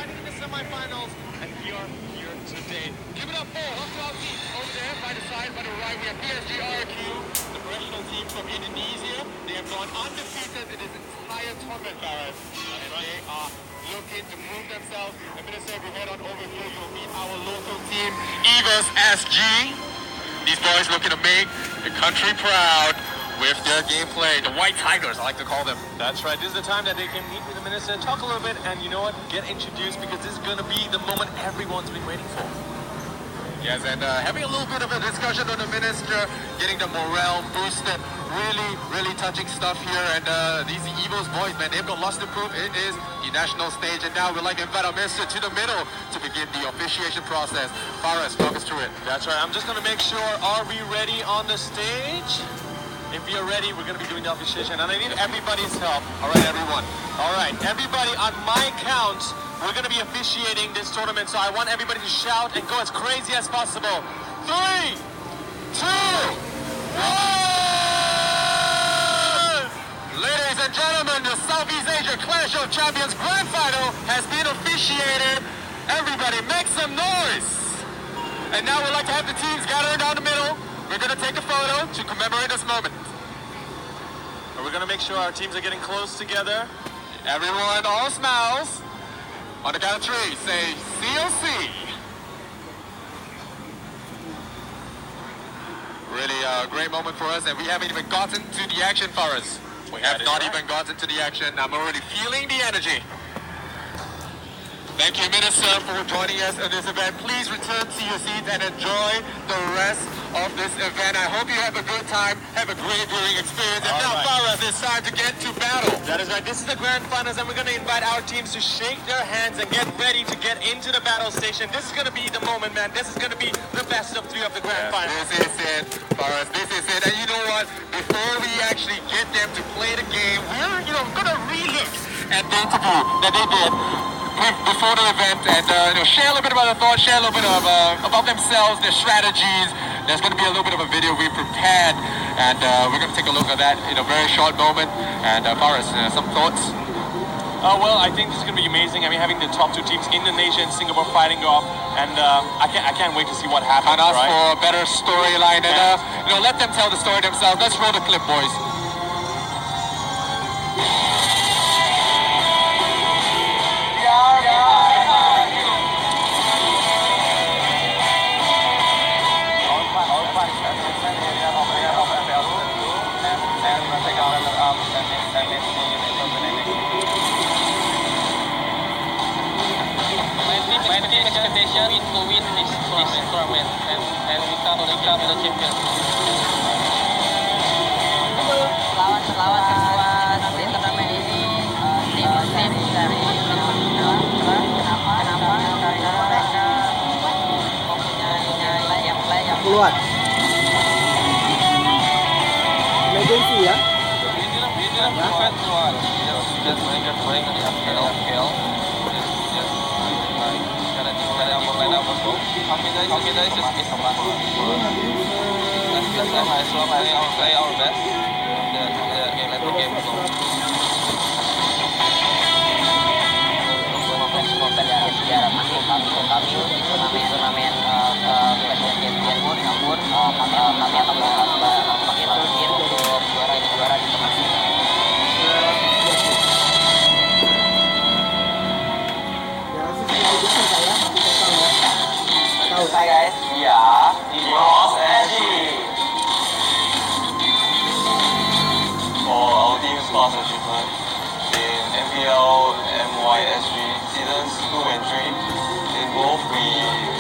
fighting in the semifinals, and we are here today. Give it up for our team over there by the side, by the right. We have PSG RQ, the professional team from Indonesia. They have gone undefeated in this entire tournament, Barrett, and they are looking to prove themselves. I'm going to say if you head on over here, you'll meet our local team, evos SG. These boys looking to make the country proud with their gameplay. The White Tigers, I like to call them. That's right. This is the time that they can meet with the minister, talk a little bit, and you know what? Get introduced, because this is going to be the moment everyone's been waiting for. Yes, and having a little bit of a discussion on the minister, getting the morale boosted. Really touching stuff here. And these evos boys, man, they've got lots to prove. It is the national stage, and now we'd like to invite our minister to the middle to begin the officiation process. Faraz, talk us through it. That's right. I'm just going to make sure, are we ready on the stage? If we are ready, we're going to be doing the officiation, and I need everybody's help. All right, everyone. All right, everybody, on my count, we're going to be officiating this tournament, so I want everybody to shout and go as crazy as possible. 3, 2, 1! Ladies and gentlemen, the Southeast Asia Clash of Champions Grand Final has been officiated. Everybody make some noise. And now we'd like to have the teams gathering down the middle. We're going to take a photo to commemorate this moment. And we're going to make sure our teams are getting close together. Everyone, all smiles. On the count of 3, say COC. Really a great moment for us, and we haven't even gotten to the action for us. We have not even gotten to the action. I'm already feeling the energy. Thank you, Minister, for joining us in this event. Please return to your seats and enjoy the rest of this event. I hope you have a good time, have a great viewing experience. And now, Faraz, it's time to get to battle. That is right. This is the grand finals, and we're going to invite our teams to shake their hands and get ready to get into the battle station. This is going to be the moment, man. This is going to be the best of 3 of the grand finals. This is it, Faraz. This is it. And you know what? Before we actually get them to play the game, we're going to re-look at the interview that they did before the event, and share a little bit about their thoughts, share a little bit of about themselves, their strategies. There's going to be a little bit of a video we prepared, and we're going to take a look at that in a very short moment. And Faraz, some thoughts? Well, I think this is going to be amazing. I mean, having the top 2 teams, Indonesia and Singapore, fighting off, and I can't wait to see what happens. And ask for a better storyline, and let them tell the story themselves. Let's roll the clip, boys. To win this tournament and become the champion. Selamat semua di turnamen ini, tim dari kenapa karena mereka mempunyai yang keluar emergency ya. Ini bukan keluar, just mereka di FPL. Okay, that is just a lot. Let's play our best. Let the game go. Sejarah masuk kami di turnamen champion pun, namun kami akan pakai tim untuk juara di tempat ini. Hi guys, yeah, evos SG. For our team's past achievement in MPL MYSG seasons 2 and 3, in both we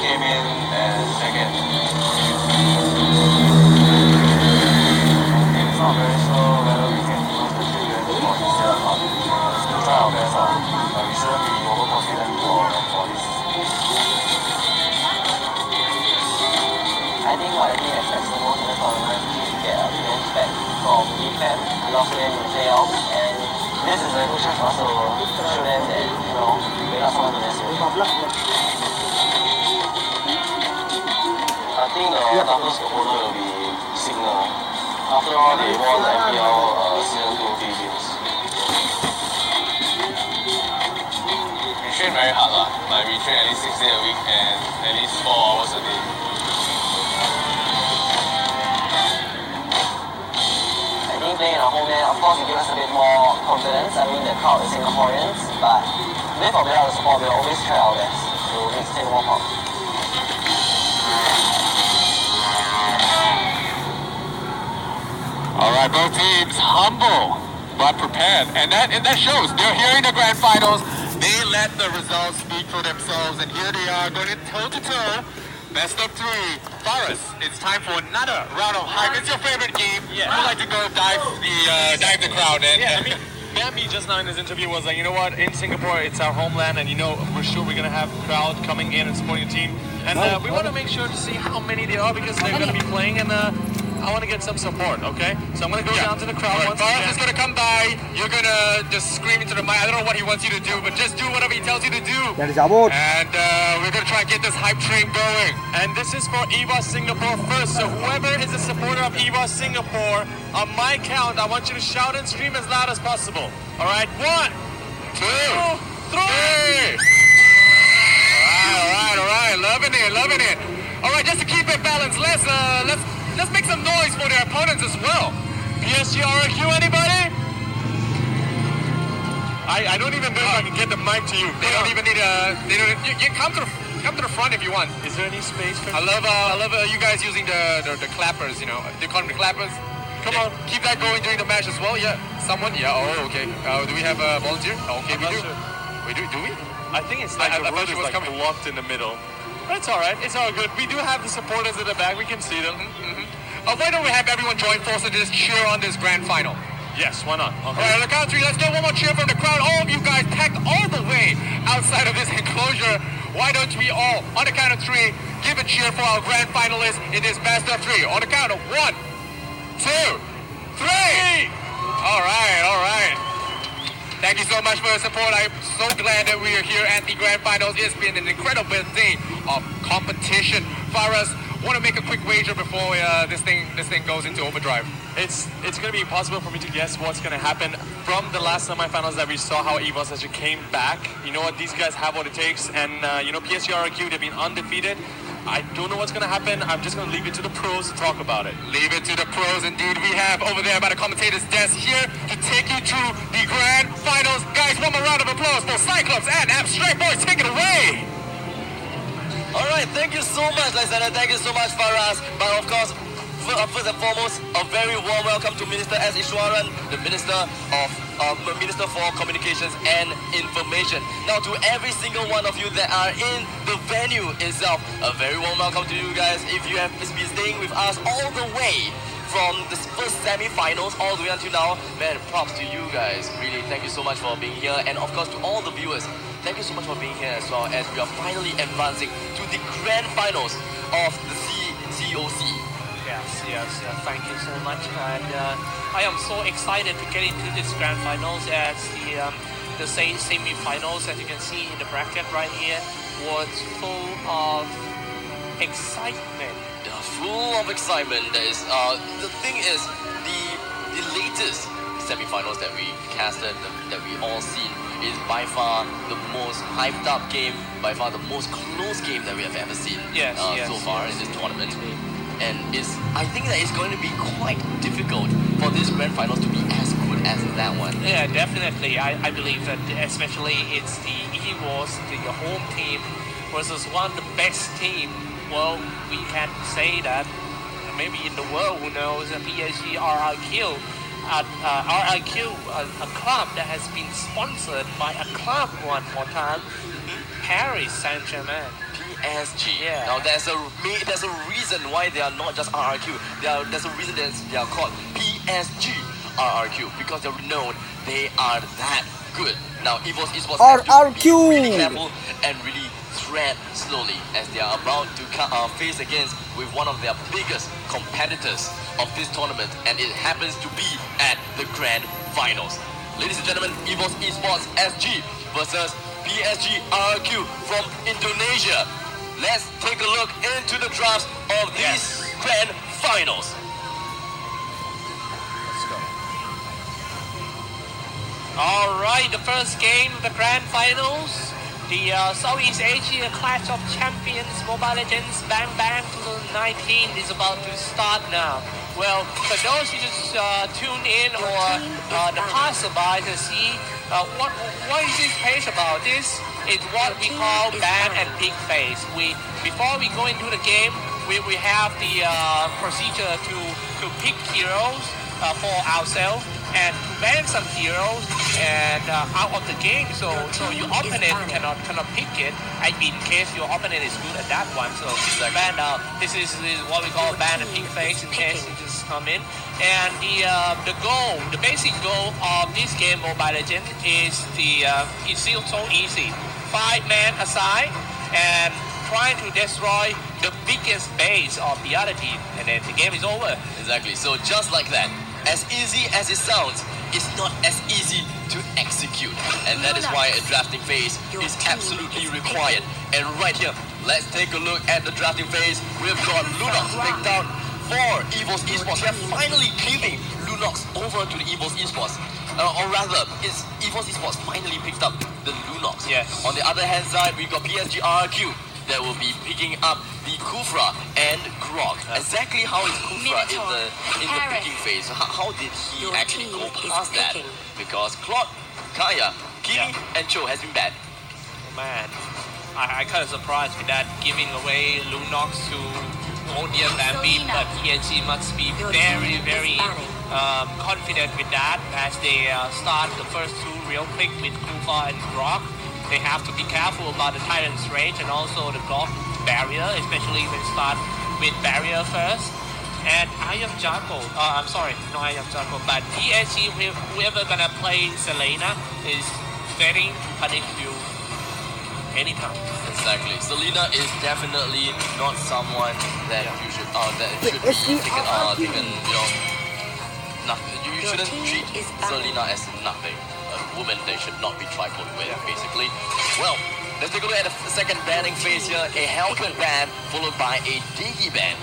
came in as second. It's not very sure whether we can close the children for this year or not. We'll try our best, but we shouldn't be overconfident for this. I think what I think is the most important is to get a bench back from defense. We lost them in playoffs, and this is a good chance for us to show them that, we're not someone to mess with. I think the toughest opponent will be Signal. After all, they won MPL season 2 3 games. We train very hard lah. Like we train at least 6 days a week and at least 4 hours a day. I think playing at home, of course, it gives us a bit more confidence. I mean, the crowd is Singaporeans, but with or without the support, we'll always try our best to make Singapore proud. All right, both teams humble but prepared, and that shows. They're here in the grand finals. They let the results speak for themselves, and here they are going toe to toe. Best of 3. Faris, it's time for another round of hype. It's your favorite game. Yeah. You like to go dive the crowd, and yeah, I mean, Bambi just now in this interview was like, you know what, in Singapore, it's our homeland, and you know, we're sure we're gonna have crowd coming in and supporting the team, and we want to make sure to see how many there are because they're gonna be playing, and I want to get some support, okay? So I'm going to go down to the crowd once again. Faris is going to come by. You're going to just scream into the mic. I don't know what he wants you to do, but just do whatever he tells you to do. Jangan dicabut. And we're going to try and get this hype train going. And this is for evos Singapore first. So whoever is a supporter of evos Singapore, on my count, I want you to shout and scream as loud as possible. All right, 1, 2, 3. All right. Loving it. All right, just to keep it balanced, let's make some noise for their opponents as well. PSG RQ, anybody? I don't even know if I can get the mic to you. They don't even need you come to the front if you want. Is there any space for I love you guys using the clappers, you know. They call them the clappers. Come on, keep that going during the match as well. Yeah, someone. Yeah. Oh, okay. Do we have a volunteer? Okay, we do. Sure. We do. Do we? I think it's like the road is like blocked in the middle. That's all right. It's all good. We do have the supporters at the back. We can see them. Why don't we have everyone join forces to just cheer on this grand final? Yes, why not? Okay. All right, on the count of 3, let's get one more cheer from the crowd. All of you guys packed all the way outside of this enclosure. Why don't we all, on the count of 3, give a cheer for our grand finalists in this best of 3. On the count of 1, 2, 3. All right. Thank you so much for your support. I'm so glad that we are here at the grand finals. It's been an incredible day of competition for us. Want to make a quick wager before this thing goes into overdrive. It's going to be impossible for me to guess what's going to happen from the last semifinals that we saw how evos actually came back. You know what, these guys have what it takes, and you know, PSG RQ, they've been undefeated. I don't know what's going to happen. I'm just going to leave it to the pros to talk about it. Leave it to the pros, indeed. We have over there by the commentator's desk here to take you through the grand finals. Guys, one more round of applause for Cyclops and Abstract Boys. Take it away. All right, thank you so much, Lysander. Thank you so much, Faraz. But of course, first and foremost, a very warm welcome to Minister S. Ishwaran, the Minister for Communications and Information. Now, to every single one of you that are in the venue itself, a very warm welcome to you guys. If you have been staying with us all the way from the first semi-finals all the way until now, man, props to you guys. Really, thank you so much for being here. And of course, to all the viewers, thank you so much for being here as well, as we are finally advancing to the grand finals of the COC. Yes, thank you so much, and I am so excited to get into this grand finals as the semi-finals, as you can see in the bracket right here, was full of excitement. Full of excitement. That is, the thing is, the latest semi-finals that we casted, that we all seen, is by far the most hyped up game, by far the most close game that we have ever seen so far in this tournament. And I think that it's going to be quite difficult for this grand finals to be as good as that one. Yeah, definitely. I believe that especially it's the evos, the home team, versus one of the best team. Well, we can say that maybe in the world, who knows, PSG RRQ. A club that has been sponsored by a club one more time, Paris Saint-Germain. PSG. Yeah. Now there's a reason why they are not just RRQ. There's a reason that they are called PSG RRQ, because they're renowned. They are that good. Now evos Esports have to be really careful and really tread slowly as they are about to face against with one of their biggest competitors of this tournament, and it happens to be at the grand finals. Ladies and gentlemen, evos Esports SG versus PSG RRQ from Indonesia. Let's take a look into the drafts of these grand finals. Let's go. All right, the first game, the grand finals. The Southeast Asia Clash of Champions Mobile Legends Bang Bang 2019 is about to start now. Well, for those who just tune in or the passerby to see what is this page about, this is what we call ban and pick phase. Before we go into the game, we have the procedure to pick heroes for ourselves and to ban some heroes and out of the game, so your opponent cannot pick it. In case your opponent is good at that one, so ban. This is what we call ban and pick phase. In case you just come in, and the goal, the basic goal of this game, Mobile Legends, is it's still so easy. 5 men aside and trying to destroy the biggest base of the other team, and then the game is over. Exactly. So just like that, as easy as it sounds, it's not as easy to execute. And that is why a drafting phase is absolutely required. And right here, let's take a look at the drafting phase. We've got Lunox picked out for evos esports. They're finally giving Lunox over to the evos esports. Or rather, it's evos esports finally picked up the Lunox. Yes. On the other hand side, we got PSG RQ that will be picking up the Kufra and Grog. Exactly how is Kufra in the picking phase? How did he actually go past that? Because Claude, Kaya, Kimi, and Cho has been banned. Man, I kind of surprised with that, giving away Lunox to Odia Bambi, but PSG must be very, very confident with that as they start the first 2 real quick with Kufa and Grog. They have to be careful about the Titan's range and also the Grog barrier, especially when start with barrier first. And I am Jaco. I'm sorry, no I am Jaco, but PSG, whoever gonna play Selena is getting to punish you anytime. Exactly. Selena is definitely not someone that you should be taken, nothing. You shouldn't treat Selena as nothing. A woman they should not be trifled with, basically. Well, let's take a look at the second banning phase here. A Hellcat ban followed by a Diggy ban.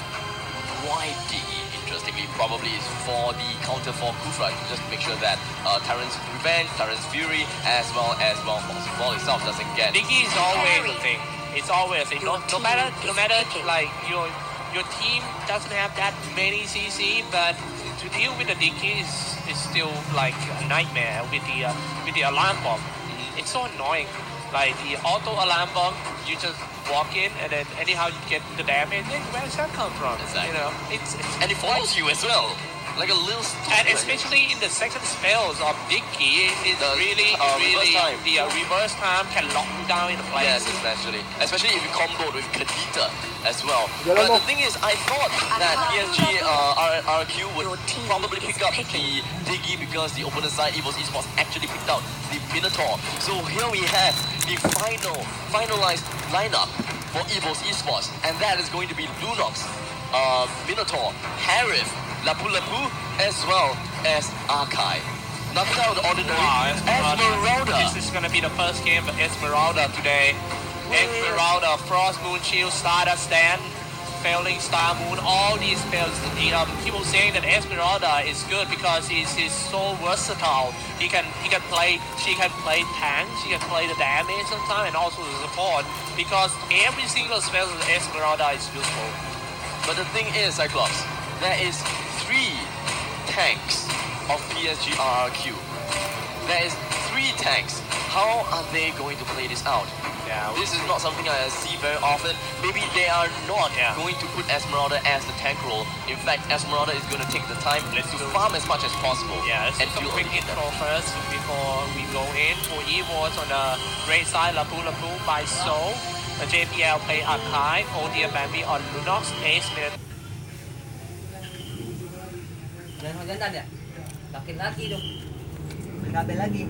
Why Diggy? Interestingly, probably is for the counter for Kufra, just to make sure that Tyrant's Revenge, Tyrant's Fury, as well Ball itself doesn't get. Diggy is always a thing. It's always a thing. No matter like your team doesn't have that many CC, but to deal with the Diggy is still like a nightmare with the alarm bomb. It's so annoying. Like the auto alarm bomb, you just walk in and then anyhow you get the damage. Then where does that come from? Exactly. You know, it's and it follows you as well, like a little. And especially in the second spells of Dicky, it's really the reverse time can lock you down in a place. Yes, especially if you comboed with Kadita as well. But the thing is, I thought that PSG RQ would probably pick up the Diggy because the opponent side evos esports actually picked out the Minotaur. So here we have the finalized lineup for evos esports, and that is going to be Lunox, Minotaur, Harif, Lapu Lapu, as well as Arkai. Nothing out of the ordinary. Wow, Esmeralda. This is gonna be the first game for Esmeralda today. Esmeralda, Frost Moon Shield, Stardust Stand, Failing Star Moon, all these spells. People saying that Esmeralda is good because he's so versatile. She can play tank, she can play the damage sometimes, and also the support, because every single spell of Esmeralda is useful. But the thing is, Cyclops, there is 3 tanks of PSG RRQ. There is 3 tanks. How are they going to play this out? Yeah, this is not something I see very often. Maybe they are not going to put Esmeralda as the tank role. In fact, Esmeralda is going to take the time to farm as much as possible. Yeah, let's do a quick intro first before we go in. For evos on the right side, Lapu Lapu by Soul. The JPL play Archive, Odia Bambi on Lunox, Ace Minute. Jangan hujan ya? Makin lagi dong. Kabel lagi.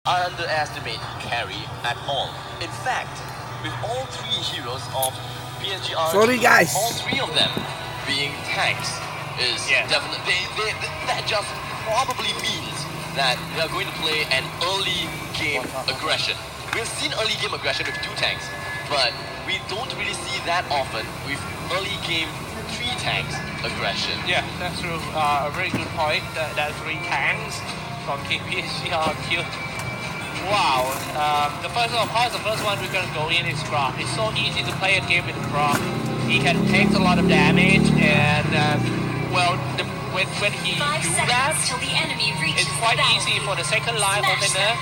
underestimate carry at all. In fact, with all three heroes of PSGR, Sorry, guys. all three of them being tanks is definitely that just probably means that they are going to play an early game aggression. We've seen early game aggression with 2 tanks, but we don't really see that often with early game 3 tanks aggression. Yeah, that's true. A very good point. That 3 tanks from KPSGRQ. Wow. The first one we're gonna go in is Grok. It's so easy to play a game with Grok. He can take a lot of damage, and when he do that, it's quite easy for the second line opener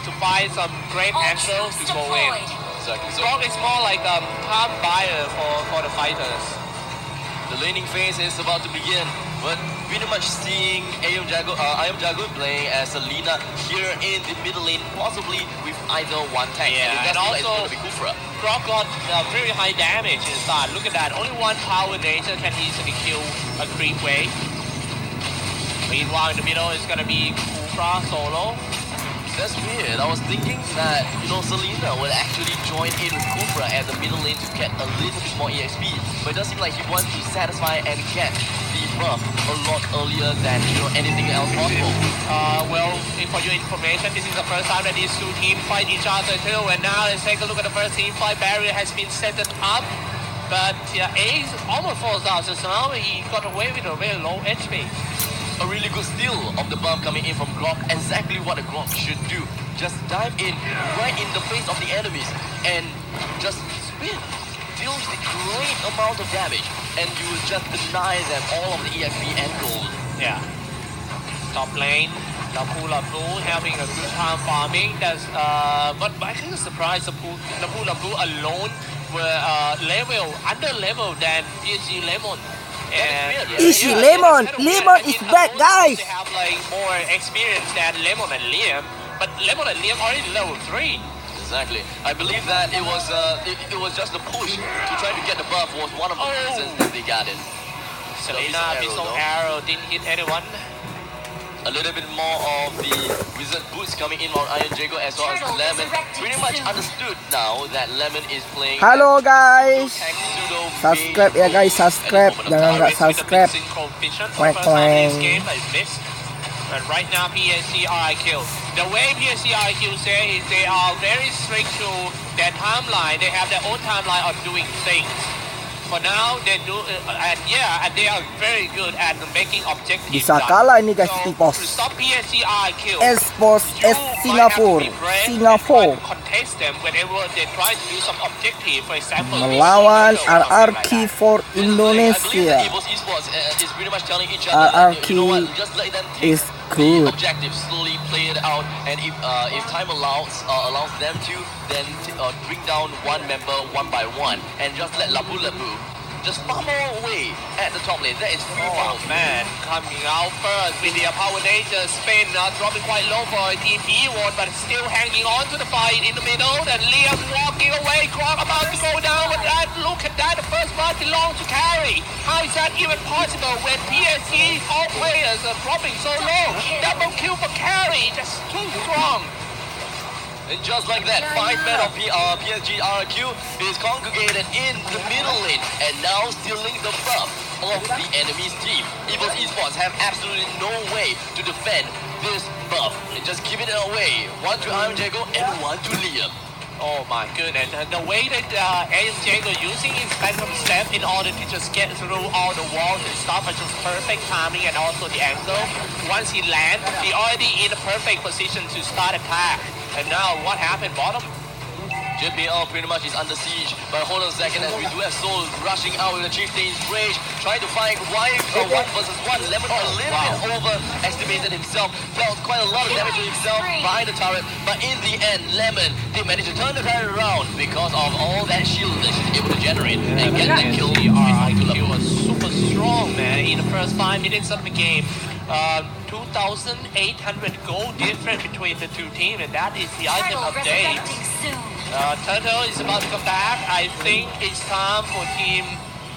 to buy some great angles to go in. Exactly. So Grok is more like a time buyer for the fighters. the laning phase is about to begin, but pretty much seeing Ayam Jago playing as Selena here in the middle lane, possibly with either one tank. Yeah, and also it's going to be Kufra. Grok got very high damage in the start. Look at that, only one power nature can easily kill a creep wave. Meanwhile, in the middle is going to be Kufra solo. That's weird. I was thinking that, Selena would actually join in with Kufra at the middle lane to get a little bit more EXP. But it does seem like he wants to satisfy and get the buff a lot earlier than, anything else possible. For your information, this is the first time that these 2 teams fight each other too. And now let's take a look at the first team fight. Barrier has been set up. But Ace almost falls out, so now he got away with a very low HP. A really good steal of the bomb coming in from Grok. Exactly what a Grok should do. Just dive in right in the face of the enemies and just spin. Deals a great amount of damage, and you will just deny them all of the EXP and gold. Yeah. Top lane, Lapu having a good time farming. But I think the surprise, Lapu alone were under level than PSG Lemon. Easy, Lemon is back, guys. They have more experience than Lemon and Liam, but Lemon and Liam already level 3. Exactly. I believe that it was just a push to try to get the buff was one of the reasons that they got it. Selena, Pistol Arrow didn't hit anyone. A little bit more of the wizard boots coming in on Iron Jago as well as Lemon. Pretty much understood now that Lemon is playing. Halo guys, subscribe ya guys, subscribe, jangan nggak subscribe. Kleng. But right now PSGRQ, the way PSGRQ say is they are very strict to their timeline. They have their own timeline of doing things. For now, they do, and they are very good at making objectives. Bisa kalah ini guys, so, Tipos. to stop PSGRQ, Esport Singapore. Contest them whenever they try to do some objective. For example, Melawan RRQ for Indonesia. Is pretty much telling each other, just let them take is good. Objectives slowly play it out, and if time allows them to, then bring down one member one by one, and just let Lapu just fumble away at the top lane. That is free farm. Man, coming out first with the power nature spin, dropping quite low for Team evos, but still hanging on to the fight in the middle. And Liam walking away, Grok about to go down with that. Look at that, the first blood belongs to Carry. How is that even possible when PSG all players are dropping so low? Double kill for Carry, just too strong. And just like that, 5 men of PSGRQ is congregated in the middle lane and now stealing the buff of the enemy's team. Evos Esports have absolutely no way to defend this buff and just giving it away. One to Iron Jago and one to Liam. Oh my goodness, the way that Iron Jago using his phantom step in order to just get through all the walls and stuff are just perfect timing and also the angle. Once he lands, he already in a perfect position to start attack. And now what happened bottom? JPL pretty much is under siege, but hold on a second as we do have Soul rushing out with the Chieftain's Rage, trying to find 1 versus 1. Lemon a little bit overestimated himself, dealt quite a lot of damage to himself behind the turret, but in the end, Lemon did manage to turn the turret around because of all that shield that she's able to generate and get that kill. He was super strong, man, in the first 5 minutes of the game. 2,800 gold difference between the 2 teams, and that is the item of day. Turtle is about to come back. I think it's time for team.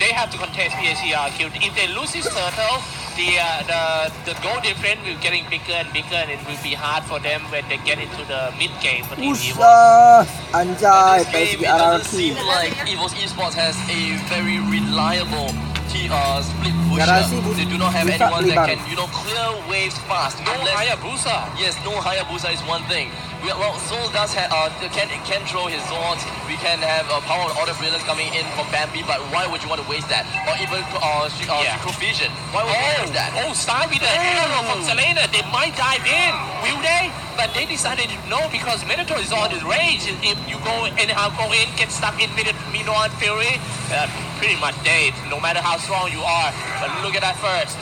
They have to contest PSGRQ. If they lose this Turtle, the goal difference will getting bigger and bigger, and it will be hard for them when they get into the mid game for Team Evo. Anjay, This game, PSG it doesn't RRQ. seem like evos esports has a very reliable split Garasi pusher. They do not have busa anyone that lebar. can, clear waves fast. No Hayabusa. Yes, no Hayabusa is one thing. Well, Soul does have, can throw his swords. We can have power of order brilliance coming in from Bambi, but why would you want to waste that? Or even Vision. Why would you waste that? Start with the arrow from Selena. They might dive in, will they? But they decided no, because Minotaur is on his rage. If you go in, get stuck in Minotaur and Fury, pretty much dead, no matter how strong you are. But look at that first.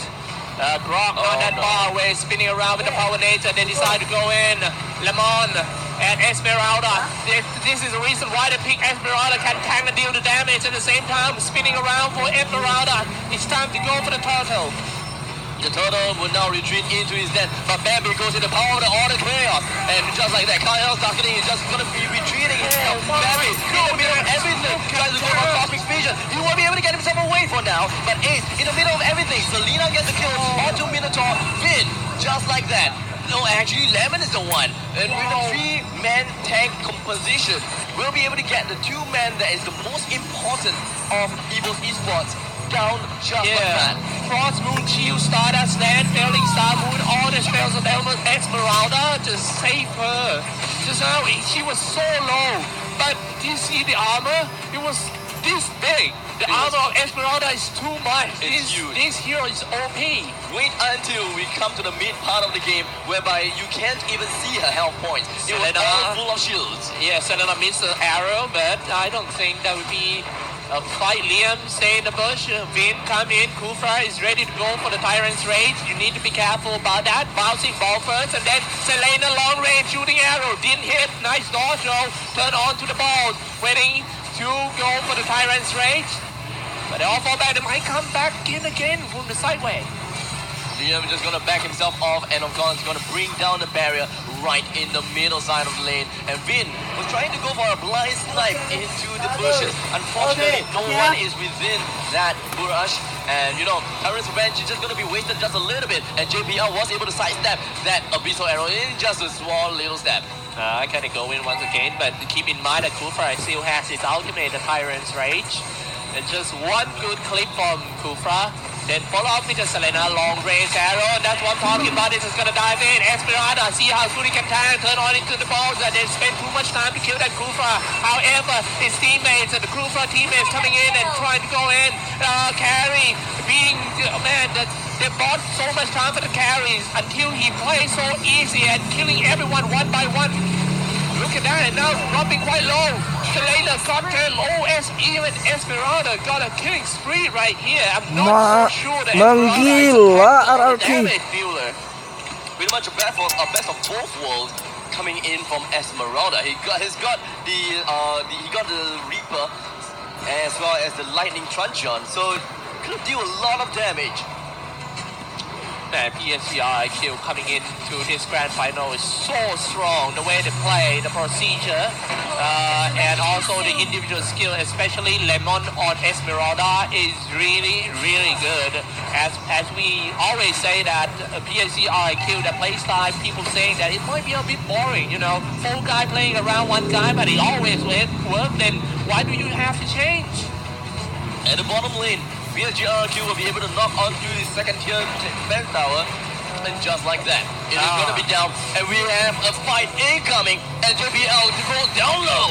Grok on that bar where he's spinning around with the power nature. They decide to go in. Lemon and Esmeralda. This is the reason why they pick Esmeralda, can tank and deal the damage at the same time. Spinning around for Esmeralda. It's time to go for the turtle. The turtle will now retreat into his den, but Bambi goes in the power of the order chaos, and just like that, Kyle's darkening is just going to be retreating here. Bambi, in the middle of everything, tries to go for cosmic vision. He won't be able to get himself away for now, but Ace, in the middle of everything, Selena gets the kill onto Minotaur, Finn, just like that. No, actually, Lemon is the one. And with a 3-man tank composition, we'll be able to get the 2-man that is the most important of evos esports down just like that. Frost Moon, Shield, Stardust, Land, Failing Star Moon, all the spells of Esmeralda to save her. Just now, she was so low, but do you see the armor? It was this big. The armor of Esmeralda is too much. This hero is OP. Wait until we come to the mid part of the game, whereby you can't even see her health points. It was all full of shields. Yeah, Selena missed the arrow, but I don't think that would be fight. Liam, stay in the bush. Vin, come in. Kufra is ready to go for the Tyrant's Rage. You need to be careful about that. Bouncing ball first, and then Selena long range shooting arrow. Didn't hit. Nice dodge throw. Turn on to the ball. Waiting to go for the Tyrant's Rage. But they all fall back. They might come back in again from the sideway. Liam just going to back himself off, and of course going to bring down the barrier right in the middle side of the lane. And Vin was trying to go for a blind snipe into the bushes. Unfortunately, no one is within that bush. And Tyrant's Revenge is just going to be wasted just a little bit. And JPL was able to sidestep that Abyssal Arrow in just a small little step. I kind of go in once again, but keep in mind that Kufra still has his ultimate, the Tyrant's Rage. And just one good clip from Kufra. Then follow up with the Selena long range arrow, and that's what I'm talking about. This is gonna dive in. Esmeralda, see how soon he can turn on into the balls, and they spend too much time to kill that Kufra. However, his teammates and the Kufra teammates coming in and trying to go in. Carry being they bought so much time for the carries until he plays so easy and killing everyone one by one. Look at that, and now dropping quite low. Selena got him. Even Esmeralda got a killing spree right here. I'm not so sure that menggila RRQ. Pretty much a best of both worlds coming in from Esmeralda. He got the Reaper as well as the Lightning Truncheon, so could deal a lot of damage. And PSGR IQ coming into this grand final is so strong. The way they play, the procedure, and also the individual skill, especially Lemon on Esmeralda, is really, really good. As we always say that PSGR IQ, the play style, people saying that it might be a bit boring, 4 guy playing around 1 guy, but it always works. Then why do you have to change? At the bottom lane, BSGRQ will be able to knock onto the second tier defense tower, and just like that, it is going to be down, and we have a fight incoming, and JBL to go down low.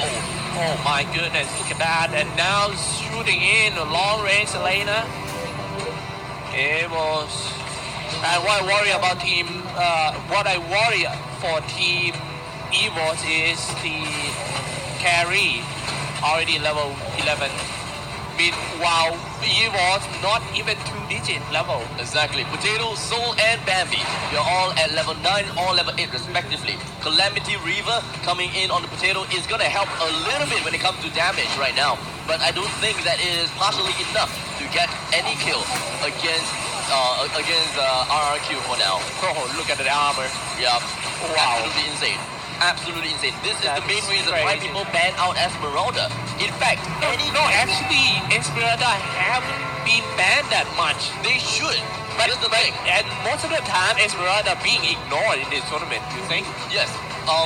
Oh my goodness, look at that, and now shooting in a long range Selena. It was, and what I worry about for Team Evos is the carry, already level 11. While Evos not even 2-digit level. Exactly. Potato, Soul, and Bambi. You're all at level 9 or level 8 respectively. Calamity Reaver coming in on the Potato is going to help a little bit when it comes to damage right now. But I don't think that is partially enough to get any kill against RRQ for now. Oh, look at the armor. Yeah. Wow. Absolutely insane. Absolutely insane. This is the main reason why people ban out Esmeralda. In fact, actually, Esmeralda haven't been banned that much. They should. But and most of the time, Esmeralda being ignored in this tournament. Do you think? Yes.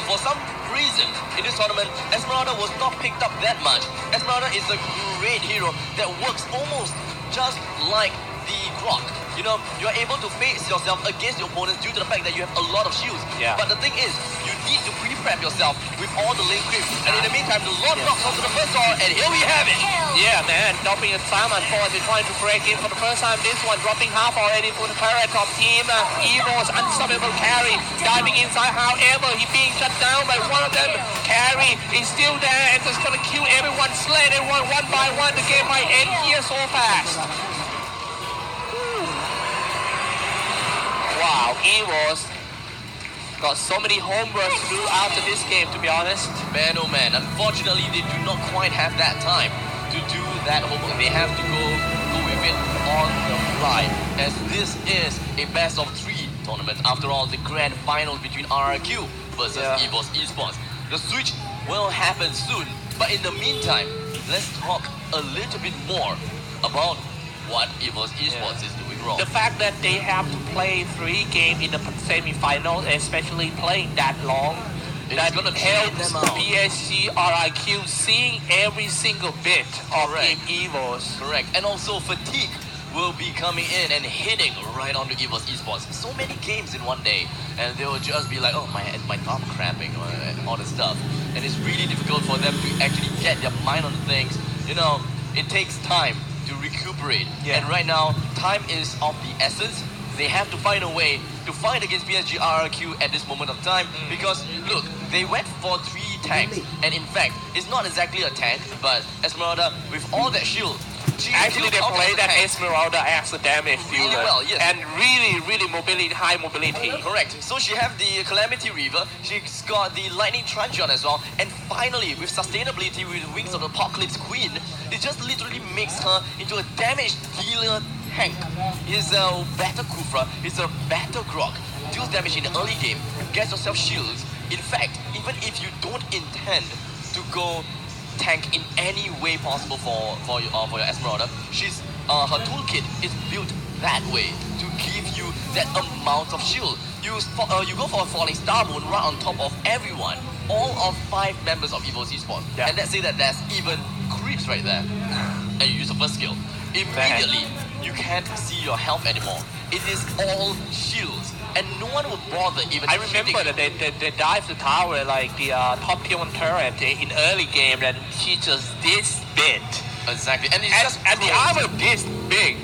For some reason, in this tournament, Esmeralda was not picked up that much. Esmeralda is a great hero that works almost just like the Grok. You know, you're able to face yourself against your opponents due to the fact that you have a lot of shields. Yeah. But the thing is, you need to pre-prep yourself with all the lane creeps. And in the meantime, the Lord knocks onto the first tower, and here we have it. Yeah, man, dropping a Simon force is trying to break in for the first time. This one dropping half already for the turret top team. Evos, unstoppable carry, diving inside. However, he being shut down by one of them. Carry is still there and just gonna kill everyone, slay everyone one by one. The game might end here so fast. Wow, Evos got so many homeworks to do after this game, to be honest. Man, oh man, unfortunately, they do not quite have that time to do that homework. They have to go with it on the fly, as this is a best of 3 tournament. After all, the grand finals between RRQ versus evos esports. The switch will happen soon, but in the meantime, let's talk a little bit more about what evos esports is doing wrong. The fact that they have to play 3 games in the semi-final, especially playing that long, that helps PSG RIQ seeing every single bit of evos. Correct. And also fatigue will be coming in and hitting right onto evos esports. So many games in one day, and they will just be like, oh, my thumb cramping, or all the stuff. And it's really difficult for them to actually get their mind on things. You know, it takes time to recuperate. And right now, time is of the essence. They have to find a way to fight against PSG RRQ at this moment of time, because look, they went for 3 tanks, and in fact, it's not exactly a tank, but Esmeralda, with all that shield, actually they play that Esmeralda as a damage dealer, really well, yes. and really high mobility. Correct. So she have the Calamity Reaver, she's got the Lightning Truncheon as well, and finally, with sustainability with Wings of the Apocalypse Queen, it just literally makes her into a damage dealer tank. He's a better Kufra, he's a better Grok, deals damage in the early game, gets yourself shields. In fact, even if you don't intend to go tank in any way possible for your Esmeralda, she's her toolkit is built that way to give you that amount of shield. You go for a Falling Star Moon right on top of everyone, all of 5 members of evos esports, and let's say that there's even creeps right there, and you use the first skill. Immediately, you can't see your health anymore. It is all shields, and no one would bother even. I remember that they dive the tower like the top tier 1 turret in early game, and she just this big. Exactly, and it's and the armor this big.